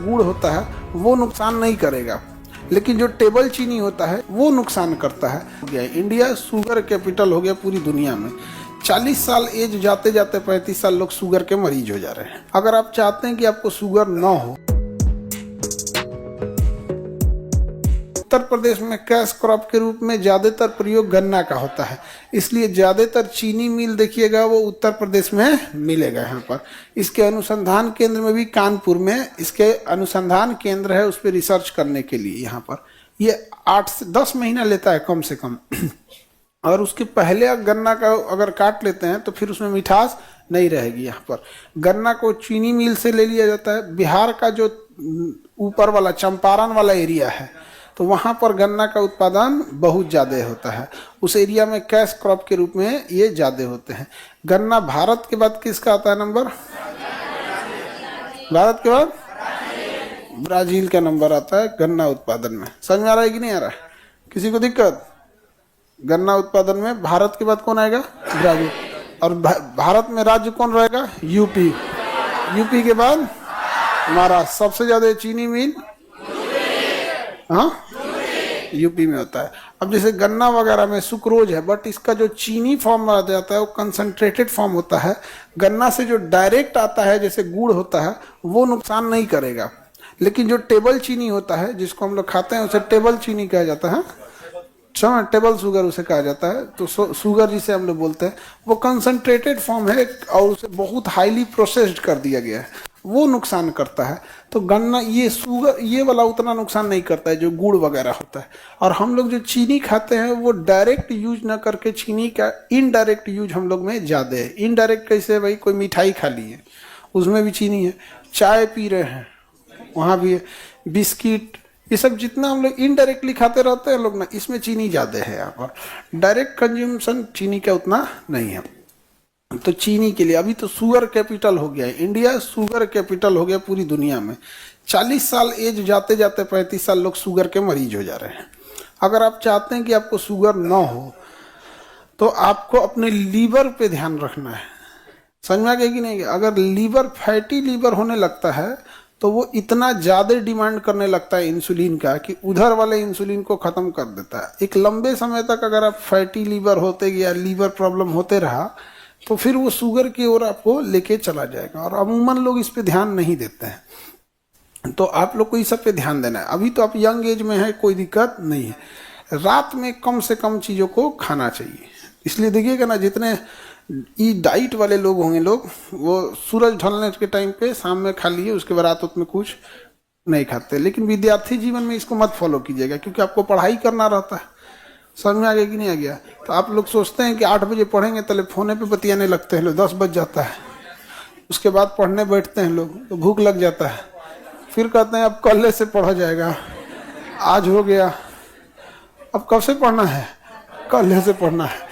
गुड़ होता है वो नुकसान नहीं करेगा, लेकिन जो टेबल चीनी होता है वो नुकसान करता है। इंडिया शुगर कैपिटल हो गया पूरी दुनिया में। 40 साल एज जाते जाते 35 साल लोग शुगर के मरीज हो जा रहे हैं। अगर आप चाहते हैं कि आपको शुगर ना हो, उत्तर प्रदेश में कैश क्रॉप के रूप में ज्यादातर प्रयोग गन्ना का होता है, इसलिए ज्यादातर चीनी मिल देखिएगा वो उत्तर प्रदेश में मिलेगा। यहाँ पर इसके अनुसंधान केंद्र में भी, कानपुर में इसके अनुसंधान केंद्र है, उस पर रिसर्च करने के लिए। यहाँ पर ये 8 से 10 महीना लेता है कम से कम। और उसके पहले गन्ना का अगर काट लेते हैं तो फिर उसमें मिठास नहीं रहेगी। यहाँ पर गन्ना को चीनी मिल से ले लिया जाता है। बिहार का जो ऊपर वाला चंपारण वाला एरिया है तो वहाँ पर गन्ना का उत्पादन बहुत ज़्यादा होता है। उस एरिया में कैश क्रॉप के रूप में ये ज़्यादा होते हैं। गन्ना भारत के बाद किसका आता है नंबर? भारत के बाद ब्राजील का नंबर आता है गन्ना उत्पादन में। समझ में आ रहा है कि नहीं आ रहा है? किसी को दिक्कत? गन्ना उत्पादन में भारत के बाद कौन आएगा? ब्राजील। और भारत में राज्य कौन रहेगा? यूपी। यूपी के बाद महाराष्ट्र। सबसे ज्यादा चीनी मिल यूपी में होता है। अब जैसे गन्ना वगैरह में सुक्रोज है, बट इसका जो चीनी फॉर्म आ जाता है वो कंसंट्रेटेड फॉर्म होता है। गन्ना से जो डायरेक्ट आता है जैसे गुड़ होता है वो नुकसान नहीं करेगा, लेकिन जो टेबल चीनी होता है जिसको हम लोग खाते हैं उसे टेबल चीनी कहा जाता है। टेबल शुगर उसे कहा जाता है। तो शुगर जिसे हम लोग बोलते हैं वो कंसंट्रेटेड फॉर्म है और उसे बहुत हाईली प्रोसेस्ड कर दिया गया है, वो नुकसान करता है। तो गन्ना ये शुगर ये वाला उतना नुकसान नहीं करता है जो गुड़ वगैरह होता है। और हम लोग जो चीनी खाते हैं वो डायरेक्ट यूज ना करके चीनी का इनडायरेक्ट यूज हम लोग में ज़्यादा है। इनडायरेक्ट कैसे? भाई कोई मिठाई खा ली है उसमें भी चीनी है, चाय पी रहे हैं वहाँ भी है, बिस्किट, ये सब जितना हम लोग इनडायरेक्टली खाते रहते हैं लोग ना, इसमें चीनी ज़्यादा है। यहाँ पर डायरेक्ट कंज्यूमशन चीनी का उतना नहीं है। तो चीनी के लिए अभी तो शुगर कैपिटल हो गया है इंडिया, शुगर कैपिटल हो गया पूरी दुनिया में। 40 साल एज जाते जाते 35 साल लोग शुगर के मरीज हो जा रहे हैं। अगर आप चाहते हैं कि आपको शुगर ना हो तो आपको अपने लीवर पे ध्यान रखना है। समझ में आ गया कि नहीं? अगर लीवर फैटी लीवर होने लगता है तो वो इतना ज़्यादा डिमांड करने लगता है इंसुलिन का कि उधर वाले इंसुलिन को ख़त्म कर देता है। एक लंबे समय तक अगर आप फैटी लीवर होते या लीवर प्रॉब्लम होते रहा तो फिर वो शुगर की ओर आपको लेके चला जाएगा। और अमूमन लोग इस पे ध्यान नहीं देते हैं, तो आप लोग को इस सब पे ध्यान देना है। अभी तो आप यंग एज में है, कोई दिक्कत नहीं है। रात में कम से कम चीज़ों को खाना चाहिए। इसलिए देखिएगा ना, जितने ये डाइट वाले लोग होंगे लोग वो सूरज ढलने के टाइम पे शाम में खा लिए, उसके बाद रात में कुछ नहीं खाते। लेकिन विद्यार्थी जीवन में इसको मत फॉलो कीजिएगा क्योंकि आपको पढ़ाई करना रहता है। समझ में आ गया कि नहीं आ गया? तो आप लोग सोचते हैं कि 8 बजे पढ़ेंगे, तले फोने पे बतियाने लगते हैं लोग, 10 बज जाता है। उसके बाद पढ़ने बैठते हैं लोग तो भूख लग जाता है, फिर कहते हैं अब कल से पढ़ा जाएगा, आज हो गया, अब कब से पढ़ना है? कल से पढ़ना है।